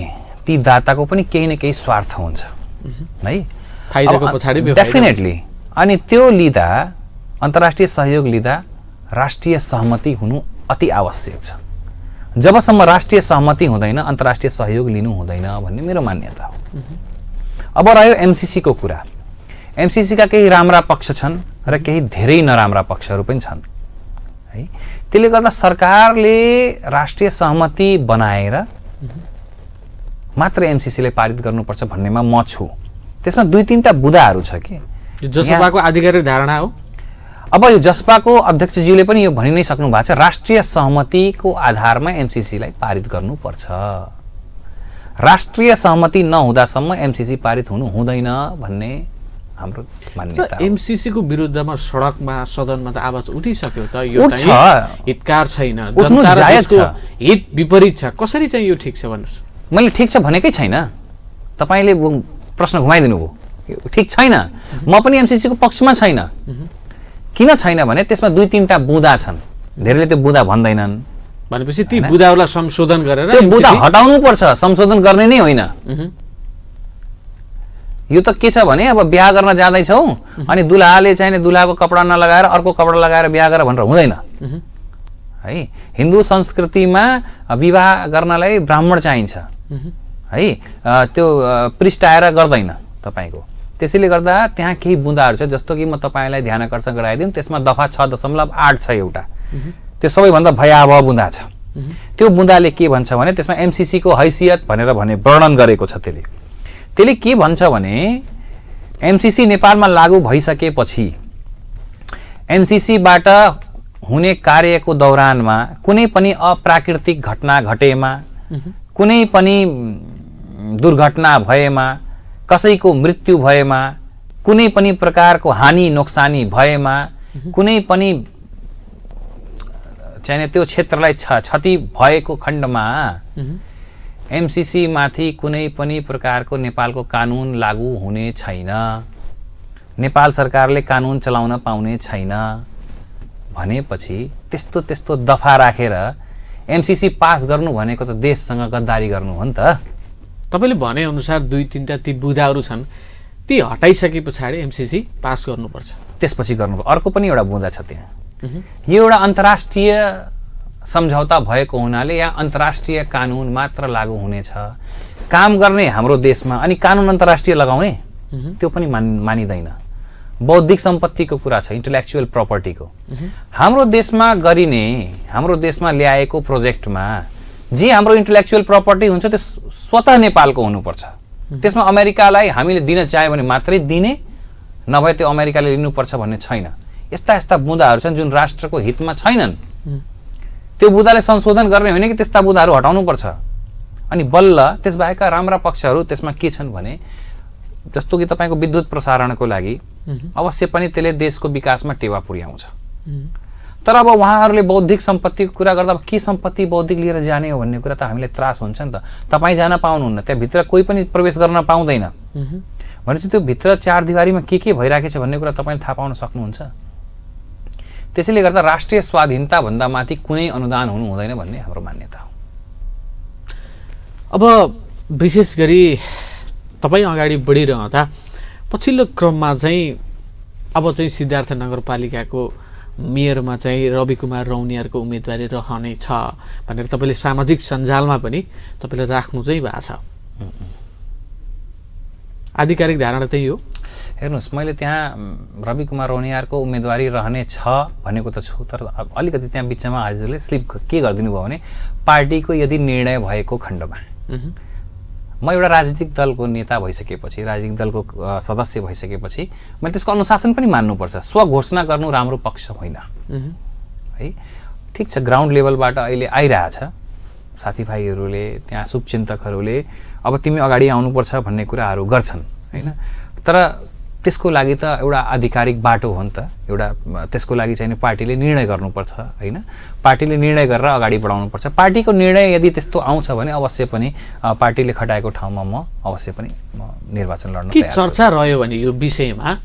ती दाताको पनि केही न केही स्वार्थ हुन्छ है, फाइदाको पछाडि डेफिनेटली। अनि त्यो लिँदा, अन्तर्राष्ट्रिय सहयोग लिँदा राष्ट्रिय सहमति हुनु अति आवश्यक छ। जबसम्म राष्ट्रिय सहमति हुँदैन अन्तर्राष्ट्रिय सहयोग लिनु हुँदैन भन्ने मेरो मान्यता हो। अब रह्यो एमसिसीको कुरा। एमसिसीका केही राम्रा पक्ष छन् र केही धेरै नराम्रा पक्षहरू पनि छन् है। त्यसले गर्दा सरकारले राष्ट्रिय सहमति बनाएर मात्र एमसिसीलाई पारित गर्नुपर्छ भन्नेमा म छु। त्यसमा 2-3टा बुदाहरू छ कि जसपाको आधिकारिक धारणा हो। अब यो जसपाको अध्यक्षज्यूले पनि यो भनि नै सक्नु भएको छ, राष्ट्रिय सहमतिको आधारमा एमसिसीलाई पारित गर्नुपर्छ। राष्ट्रिय सहमति नहुँदासम्म एमसिसी पारित हुनु हुँदैन भन्ने हाम्रो मान्यता हो। एमसिसीको विरुद्धमा सडकमा, सदनमा त आवाज उठिसक्यो त, यो चाहिँ हितकार छैन, जनता र देशको हित विपरीत छ। कसरी चाहिँ यो ठिक छ भन्नुहोस्? मैले ठिक छ भनेकै छैन, तपाईले प्रश्न घुमाइदिनु भयो। ठिक छैन, म पनि एमसिसीको पक्षमा छैन। किन छैन भने त्यसमा 2-3टा बुँदा छन्, धेरैले त्यो बुँदा भन्दैनन्। भनेपछि ती बुँदाहरूलाई संशोधन गरेर त्यो बुँदा हटाउनु पर्छ, संशोधन गर्ने नै होइन। यो त के छ भने अब बिहा गर्न जाँदैछौ अनि दुल्हाले चाहिँ दुल्हाको कपडा नलगाएर अर्को कपडा लगाएर बिहा गर भनेर हुँदैन है। हिन्दू संस्कृतिमा विवाह गर्नलाई ब्राह्मण चाहिन्छ है, त्यो पृष्ठ आएर गर्दैन तपाईको। त्यसैले गर्दा त्यहाँ केही बुँदाहरू छ, जस्तो कि म तपाईलाई ध्यान आकर्षण गराइदिउँ। त्यसमा दफा 6.8 छ एउटा, त्यो सबैभन्दा भयावह बुँदा छ। त्यो बुँदाले के भन्छ भने त्यसमा एमसिसी को हैसियत भनेर वर्णन गरेको छ। त्यसले के भन्छ भने एमसिसी नेपालमा लागू भइसकेपछि एमसिसीबाट हुने कार्यको दौरानमा कुनै पनि अप्राकृतिक घटना घटेमा, कुनै पनि दुर्घटना भएमा, कसैको मृत्यु भएमा, कुनै पनि प्रकारको हानि नोक्सानी भएमा, कुनै पनि चाहिँ त्यो क्षेत्रलाई क्षति भएको खण्डमा एमसिसी माथि कुनै पनि प्रकारको नेपालको कानुन लागू हुने छैन। नेपाल सरकारले कानुन चलाउन पाउने छैन। भनेपछि त्यस्तो त्यस्तो दफा राखेर एमसीसी पास गर्नु भनेको त देशसँग गद्दारी गर्नु हो नि त। तपाईँले भनेअनुसार 2-3टा ती बुँदाहरू छन्, ती हटाइसके पछाडि एमसीसी पास गर्नुपर्छ, त्यसपछि गर्नु। अर्को पनि एउटा बुँदा छ त्यहाँ, यो एउटा अन्तर्राष्ट्रिय सम्झौता भएको हुनाले यहाँ अन्तर्राष्ट्रिय कानुन मात्र लागू हुनेछ। काम गर्ने हाम्रो देशमा अनि कानुन अन्तर्राष्ट्रिय लगाउने त्यो पनि मानिँदैन। बौद्धिक सम्पत्तिको कुरा छ, इन्टेलेक्चुअल प्रपर्टीको। हाम्रो देशमा गरिने, हाम्रो देशमा ल्याएको प्रोजेक्टमा जे हाम्रो इन्टेलेक्चुअल प्रपर्टी हुन्छ त्यो स्वतः नेपालको हुनुपर्छ। त्यसमा अमेरिकालाई हामीले दिन चाह्यो भने मात्रै दिने, नभए त्यो अमेरिकाले लिनुपर्छ भन्ने छैन। यस्ता यस्ता बुँदाहरू छन् जुन राष्ट्रको हितमा छैनन्। त्यो बुँदाले संशोधन गर्ने होइन कि त्यस्ता बुँदाहरू हटाउनुपर्छ। अनि बल्ल त्यसबाहेकका राम्रा पक्षहरू त्यसमा के छन् भने, जस्तो कि तपाईँको विद्युत प्रसारणको लागि अवश्य पनि त्यसले देशको विकासमा टेवा पुर्याउँछ। तर अब उहाँहरूले बौद्धिक सम्पत्तिको कुरा गर्दा के सम्पत्ति बौद्धिक लिएर जाने हो भन्ने कुरा त हामीलाई त्रास हुन्छ नि त। तपाईँ जान पाउनुहुन्न, त्यहाँभित्र कोही पनि प्रवेश गर्न पाउँदैन भनेपछि त्यो भित्र चार दिवारीमा के भइरहेको छ भन्ने कुरा तपाईँले थाहा पाउन सक्नुहुन्छ। त्यसैले गर्दा राष्ट्रिय स्वाधीनता भन्दा माथि कुनै अनुदान हुनु हुँदैन भन्ने हाम्रो मान्यता हो। अब विशेष गरी तपाईँ अगाडि बढिरहँदा पछिल्लो क्रममा चाहिँ अब चाहिँ सिद्धार्थ नगरपालिकाको मेयरमा चाहिँ रवि कुमार रौनियारको उम्मेदवारी रहने छ भनेर तपाईँले सामाजिक सञ्जालमा पनि तपाईँले राख्नु चाहिँ भएको छ। आधिकारिक धारणा त्यही हो? हेर्नुहोस्, मैले त्यहाँ रवि कुमार रौनियारको उम्मेदवारी रहने छ भनेको त छु, तर अलिकति त्यहाँ बिचमा हजुरले स्लिप के गरिदिनु भयो भने पार्टीको यदि निर्णय भएको खण्डमा म एउटा राजनीतिक दलको नेता भइसकेपछि, राजनीतिक दलको सदस्य भइसकेपछि मैले त्यसको अनुशासन पनि मान्नुपर्छ। स्वघोषणा गर्नु राम्रो पक्ष होइन है। ठिक छ, ग्राउन्ड लेभलबाट अहिले आइरहेछ साथीभाइहरूले, त्यहाँ शुभचिन्तकहरूले अब तिमी अगाडि आउनुपर्छ भन्ने कुराहरू गर्छन् होइन। तर त्यसको लागि त एउटा आधिकारिक बाटो हो नि त, एउटा त्यसको लागि चाहिँ पार्टीले निर्णय गर्नुपर्छ होइन। पार्टीले निर्णय गरेर अगाडि बढाउनुपर्छ। पार्टीको निर्णय यदि त्यस्तो आउँछ भने अवश्य पनि पार्टीले खटाएको ठाउँमा म अवश्य पनि निर्वाचन लड्न के चर्चा रह्यो भने यो विषयमा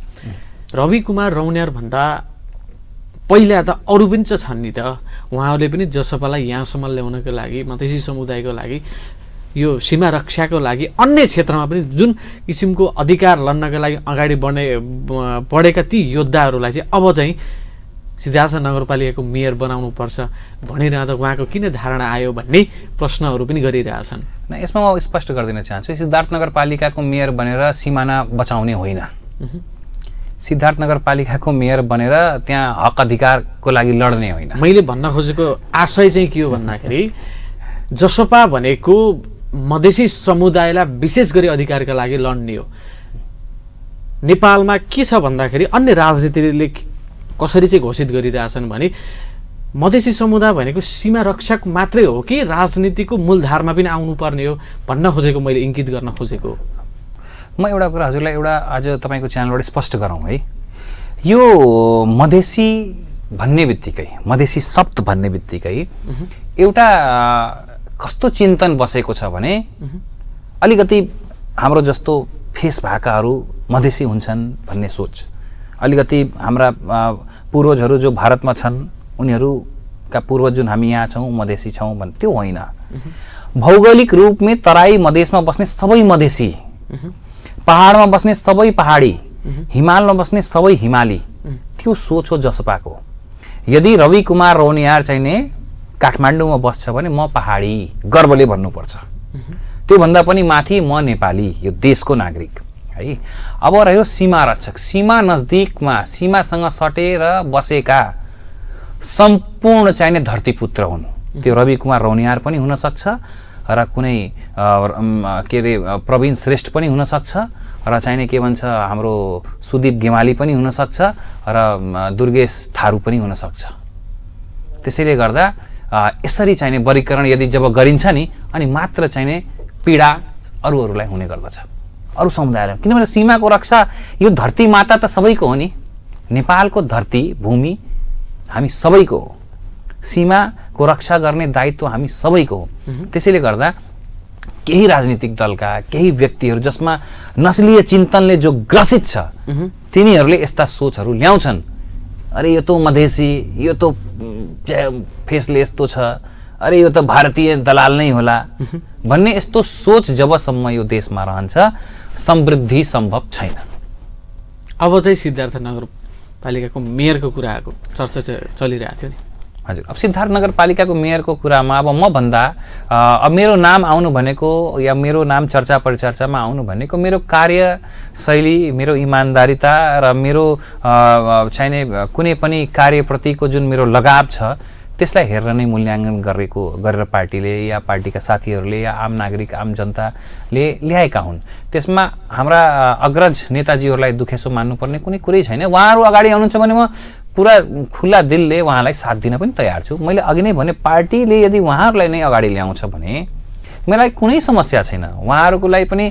रवि कुमार रौनियार भन्दा पहिला त अरू पनि छन् नि त, उहाँहरूले पनि जसपालाई यहाँसम्म ल्याउनको लागि, मधेसी समुदायको लागि, यो सीमा रक्षाको लागि, अन्य क्षेत्रमा पनि जुन किसिमको अधिकार लड्नका लागि अगाडि बढेका ती योद्धाहरूलाई चाहिँ अब चाहिँ सिद्धार्थ नगरपालिकाको मेयर बनाउनुपर्छ भनिरहँदा उहाँको किन धारणा आयो भन्ने प्रश्नहरू पनि गरिरहेछन्। यसमा म स्पष्ट गरिदिन चाहन्छु, सिद्धार्थ नगरपालिकाको मेयर बनेर सिमाना बचाउने होइन। सिद्धार्थ नगरपालिकाको मेयर बनेर त्यहाँ हक अधिकारको लागि लड्ने होइन। मैले भन्न खोजेको आशय चाहिँ के हो भन्दाखेरि जसपा भनेको मधेसी समुदायलाई विशेष गरी अधिकारका लागि लड्ने हो। नेपालमा के छ भन्दाखेरि अन्य राजनीतिले कसरी चाहिँ घोषित गरिरहेछन् भने मधेसी समुदाय भनेको सीमा रक्षक मात्रै हो कि राजनीतिको मूलधारमा पनि आउनुपर्ने हो भन्न खोजेको, मैले इङ्गित गर्न खोजेको। म एउटा कुरा हजुरलाई एउटा आज तपाईँको च्यानलबाट स्पष्ट गरौँ है। यो मधेसी भन्ने बित्तिकै, मधेसी शब्द भन्ने बित्तिकै एउटा कस्तो चिन्तन बसेको छ भने अलिकति हाम्रो जस्तो फेस भएकाहरू मधेसी हुन्छन् भन्ने सोच, अलिकति हाम्रा पूर्वजहरू जो भारतमा छन् उनीहरूका पूर्वज जुन हामी यहाँ छौँ मधेसी छौँ भन्ने त्यो होइन। भौगोलिक रूपमा तराई मधेसमा बस्ने सबै मधेसी, पहाडमा बस्ने सबै पहाडी, हिमालमा बस्ने सबै हिमाली, त्यो सोच हो जसपाको। यदि रवि कुमार रौनियार चाहिने काठमाडौँमा बस्छ भने म पहाडी गर्वले भन्नुपर्छ, त्योभन्दा पनि माथि म नेपाली, यो देशको नागरिक है। अब रह्यो सीमा रक्षक, सीमा नजदिकमा सीमासँग सटेर बसेका सम्पूर्ण चाहिने धरतीपुत्र हुन्। त्यो रवि कुमार रौनियार पनि हुनसक्छ र कुनै के अरे प्रवीण श्रेष्ठ पनि हुनसक्छ र चाहिने के भन्छ हाम्रो सुदीप गेमाली पनि हुनसक्छ र दुर्गेश थारू पनि हुनसक्छ। त्यसैले गर्दा यसरी चाहिने वर्गीकरण यदि जब गरिन्छ नि अनि मात्र चाहिने पीडा अरूहरूलाई हुने गर्दछ, अरू समुदायलाई। किनभने सीमाको रक्षा यो धरती माता त सबैको हो नि, नेपालको धरती भूमि हामी सबैको हो, सीमाको रक्षा गर्ने दायित्व हामी सबैको हो। त्यसैले गर्दा केही राजनीतिक दलका केही व्यक्तिहरू जसमा नस्लीय चिन्तनले जो ग्रसित छ तिनीहरूले यस्ता सोचहरू ल्याउँछन् अरे यो त मधेसी, यो त फेसले यस्तो छ, अरे यो त भारतीय दलाल नै होला भन्ने यस्तो सोच जबसम्म यो देशमा रहन्छ समृद्धि सम्भव छैन। अब चाहिँ सिद्धार्थ नगरपालिकाको मेयरको कुराको चर्चा चाहिँ चलिरहेको थियो नि। हजुर, अब सिद्धार्थ नगरपालिकाको मेयरको कुरामा अब म भन्दा अब मेरो नाम आउनु भनेको या मेरो नाम चर्चा परिचर्चामा आउनु भनेको मेरो कार्यशैली, मेरो इमान्दारिता र मेरो चाहिने कुनै पनि कार्यप्रतिको जुन मेरो लगाव छ त्यसलाई हेरेर नै मूल्याङ्कन गरेर पार्टीले या पार्टीका साथीहरूले या आम नागरिक आम जनताले ल्याएका हुन्। त्यसमा हाम्रा अग्रज नेताजीहरूलाई दुखेसो मान्नुपर्ने कुनै कुरै छैन। उहाँहरू अगाडि आउनुहुन्छ भने म पुरा खुल्ला दिलले उहाँलाई साथ दिन पनि तयार छु। मैले अघि नै भने पार्टीले यदि उहाँहरूलाई नै अगाडि ल्याउँछ भने मलाई कुनै समस्या छैन। उहाँहरूको लागि पनि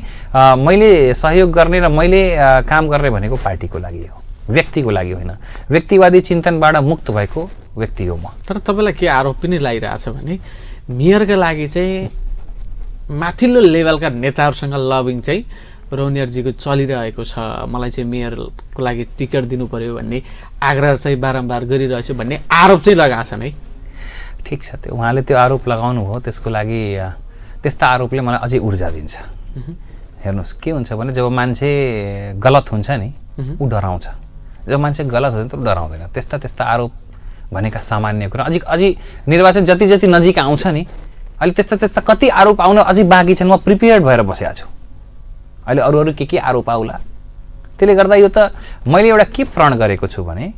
मैले सहयोग गर्ने र मैले काम गर्ने भनेको पार्टीको लागि हो, व्यक्तिको लागि होइन। व्यक्तिवादी चिन्तनबाट मुक्त भएको व्यक्ति हो म। तर तपाईँलाई के आरोप पनि लागिरहेछ भने मेयरका लागि चाहिँ माथिल्लो लेभलका नेताहरूसँग लबिङ चाहिँ रौनियारजीको चलिरहेको छ, मलाई चाहिँ मेयरको लागि टिकट दिनु पर्यो भन्ने आग्रह चाहिँ बारम्बार गरिरहेछु भन्ने आरोप चाहिँ लगाएको छन् है। ठिक छ, त्यो उहाँले त्यो आरोप लगाउनु हो, त्यसको लागि त्यस्ता आरोपले मलाई अझै ऊर्जा दिन्छ। हेर्नुहोस् के हुन्छ भने जब मान्छे गलत हुन्छ नि ऊ डराउँछ, जब मान्छे गलत हुन्छ त डराउँदैन। त्यस्ता आरोप भनेका सामान्य कुरा। अझै निर्वाचन जति जति नजिक आउँछ नि अहिले त्यस्ता कति आरोप आउन अझै बाँकी छन्। म प्रिपेयर्ड भएर बसेको छु। अहिले अरू के आरोप आउला, त्यसले गर्दा यो त मैले एउटा के प्रण गरेको छु भने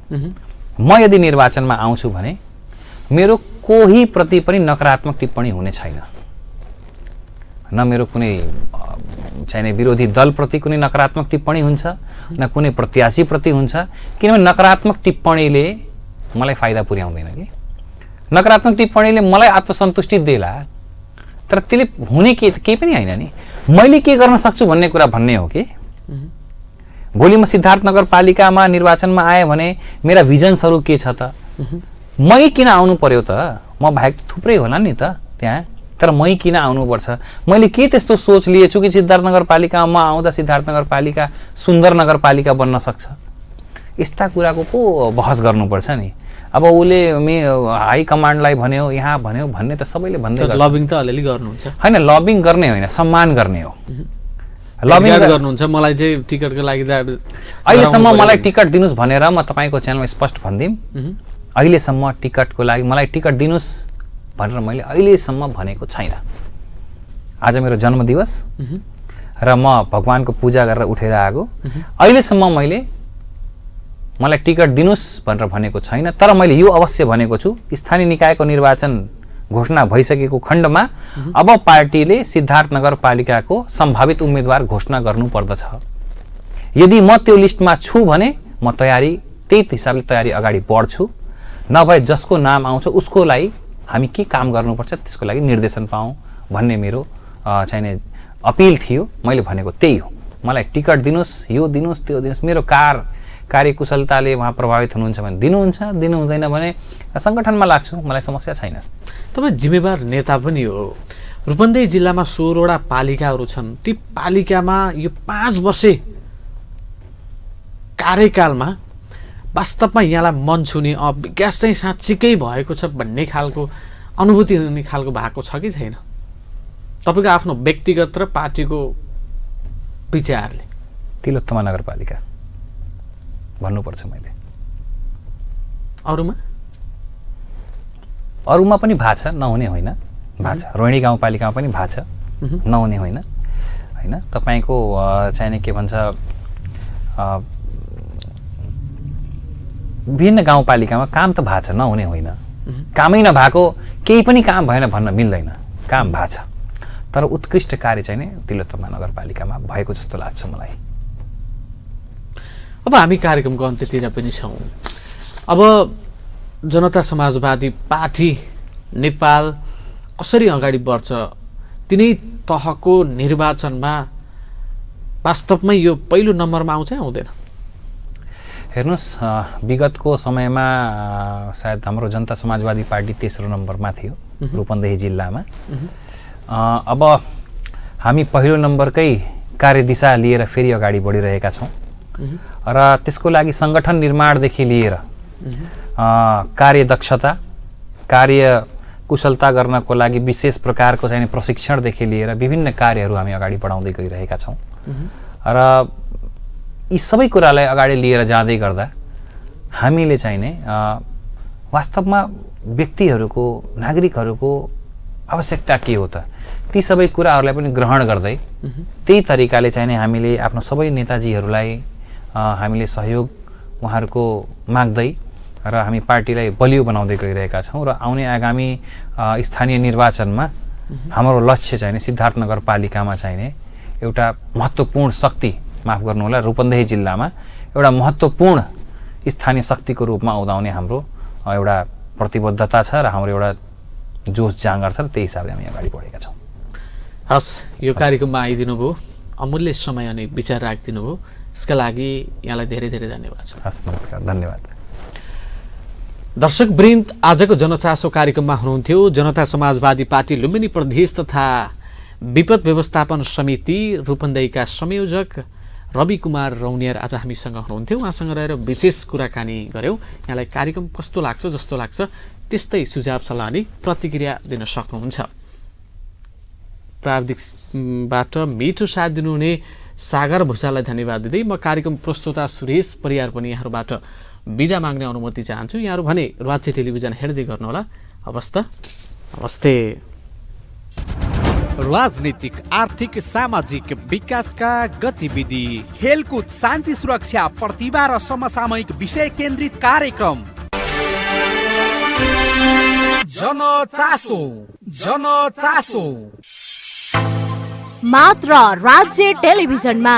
म यदि निर्वाचनमा आउँछु भने मेरो कोही प्रति पनि नकारात्मक टिप्पणी हुने छैन। न मेरो कुनै चाहिने विरोधी दलप्रति कुनै नकारात्मक टिप्पणी हुन्छ, न कुनै प्रत्याशीप्रति हुन्छ, किनभने नकारात्मक टिप्पणीले मलाई फाइदा पुर्याउँदैन कि। नकारात्मक टिप्पणीले मलाई आत्मसन्तुष्टि देला, तर त्यसले हुने केही पनि होइन नि। मैले के गर्न सक्छु भन्ने कुरा भन्ने हो कि भोलि म सिद्धार्थ नगरपालिकामा निर्वाचनमा आएँ भने मेरा भिजन्सहरू के छ त, मै किन आउनु पर्यो त, म बाहेक थुप्रै होला नि त त्यहाँ, तर मै किन आउनुपर्छ। मैले के त्यस्तो सोच लिएछु कि सिद्धार्थ नगरपालिकामा म आउँदा सिद्धार्थ नगरपालिका सुन्दर नगरपालिका बन्न सक्छ। यस्ता कुराको पो बहस गर्नुपर्छ नि। अब उसले हाई कमान्डलाई भन्यो, यहाँ भन्यो भन्ने त सबैले भन्दै गर्छ। लबिङ त अलिअलि गर्नुहुन्छ होइन, लबिङ गर्ने होइन, सम्मान गर्ने हो। लबिङ गर्नुहुन्छ। मलाई चाहिँ टिकटको लागि अहिलेसम्म मलाई टिकट दिनुहोस् भनेर म तपाईँको च्यानलमा स्पष्ट भनिदिउँ, अहिलेसम्म टिकटको लागि मलाई टिकट दिनुहोस् भनेर मैले अहिलेसम्म भनेको छैन। आज मेरो जन्मदिवस र म भगवानको पूजा गरेर उठेर आएको, अहिलेसम्म मलाई टिकट दिनुहोस् भनेर भनेको छैन। तर मैले यो अवश्य भनेको छु, स्थानीय निकायको निर्वाचन घोषणा भइसकेको खण्डमा अब पार्टीले सिद्धार्थ नगरपालिकाको सम्भावित उम्मेदवार घोषणा गर्नुपर्दछ। यदि म त्यो लिस्टमा छु भने म त्यही हिसाबले तयारी अगाडि बढ्छु। नभए जसको नाम आउँछ उसको लागि हामी के काम गर्नुपर्छ त्यसको लागि निर्देशन पाऊँ भन्ने मेरो चाहिने अपिल थियो। मैले भनेको त्यही हो, मलाई टिकट दिनुहोस्, यो दिनुहोस्, त्यो दिनुहोस्। मेरो कार्यकुशलताले उहाँ प्रभावित हुनुहुन्छ भने दिनुहुन्छ, दिनु हुँदैन भने सङ्गठनमा लाग्छु, मलाई समस्या छैन। तपाईँ जिम्मेवार नेता पनि हो। रूपन्देही जिल्लामा 16वटा पालिकाहरू छन्। ती पालिकामा यो 5 वर्षे कार्यकालमा वास्तवमा यहाँलाई मन छुने विकास चाहिँ साँच्चीकै भएको छ भन्ने खालको अनुभूति हुने खालको भएको छ कि छैन तपाईँको आफ्नो व्यक्तिगत र पार्टीको विचारले? तिलोत्तमा नगरपालिका भन्नुपर्छ मैले। अरूमा पनि भएको छ, नहुने होइन, भएको छ। रोहिणी गाउँपालिकामा पनि भएको छ, नहुने होइन। होइन, तपाईँको चाहिने के भन्छ विभिन्न गाउँपालिकामा काम त भएको छ, नहुने होइन। कामै नभएको केही पनि काम भएन भन्न मिल्दैन, काम भएको छ। तर उत्कृष्ट कार्य चाहिँ नि तिलोत्तमा नगरपालिकामा भएको जस्तो लाग्छ मलाई। अब हामी कार्यक्रमको अन्त्यतिर पनि छौँ। अब जनता समाजवादी पार्टी नेपाल कसरी अगाडि बढ्छ, तिनै तहको निर्वाचनमा वास्तवमै यो पहिलो नम्बरमा आउँछ आउँदैन? हेर्नुहोस्, विगतको समयमा सायद हाम्रो जनता समाजवादी पार्टी तेस्रो नम्बरमा थियो रूपन्देही जिल्लामा। अब हामी पहिलो नम्बरकै कार्यदिशा लिएर फेरि अगाडि बढिरहेका छौँ र त्यसको लागि सङ्गठन निर्माणदेखि लिएर कार्यदक्षता, कार्य कुशलता गर्नको लागि विशेष प्रकारको चाहिँ प्रशिक्षणदेखि लिएर विभिन्न कार्यहरू हामी अगाडि बढाउँदै गइरहेका छौँ। र यी सबै कुरालाई अगाडि लिएर जाँदै गर्दा हामीले चाहिँ नै वास्तवमा व्यक्तिहरूको, नागरिकहरूको आवश्यकता के हो त, ती सबै कुराहरूलाई पनि ग्रहण गर्दै त्यही तरिकाले चाहिँ हामीले आफ्नो सबै नेताजीहरूलाई हामीले सहयोग उहाँहरूको माग्दै र हामी पार्टीलाई बलियो बनाउँदै गइरहेका छौँ। र आउने आगामी स्थानीय निर्वाचनमा हाम्रो लक्ष्य चाहिँ सिद्धार्थ नगरपालिकामा चाहिँ एउटा महत्त्वपूर्ण शक्ति, माफ गर्नुहोला, रूपन्देही जिल्लामा एउटा महत्त्वपूर्ण स्थानीय शक्तिको रूपमा उदाउने हाम्रो एउटा प्रतिबद्धता छ र हाम्रो एउटा जोस जाँगर छ र त्यही हिसाबले हामी अगाडि बढेका छौँ। हस्, यो कार्यक्रममा आइदिनु भयो, अमूल्य समय अनि विचार राखिदिनु भयो, यसका लागि यहाँलाई धेरै धेरै धन्यवाद छ। हस्, नमस्कार, धन्यवाद। दर्शकवृन्द, आजको जनचासो कार्यक्रममा हुनुहुन्थ्यो जनता समाजवादी पार्टी लुम्बिनी प्रदेश तथा विपद व्यवस्थापन समिति रूपन्देहीका संयोजक रवि कुमार रौनियर आज हामीसँग हुनुहुन्थ्यो। उहाँसँग रहेर विशेष कुराकानी गऱ्यौँ। यहाँलाई कार्यक्रम कस्तो लाग्छ, जस्तो लाग्छ त्यस्तै सुझाव सल्लाह अनि प्रतिक्रिया दिन सक्नुहुन्छ। प्राविधिकबाट मिठो साथ दिनुहुने सागर भूषाललाई धन्यवाद दिँदै म कार्यक्रम प्रस्तुता सुरेश परियार पनि यहाँहरूबाट बिदा माग्ने अनुमति चाहन्छु। यहाँहरू भने राज्य टेलिभिजन हेर्दै गर्नुहोला। हवस् त, नमस्ते। राजनीतिक, आर्थिक, सामाजिक विकासका गतिविधि, खेलकुद, शान्ति सुरक्षा, प्रतिभा र समसामयिक विषय केन्द्रित कार्यक्रम जनचासो मात्र राज्य टेलिभिजनमा।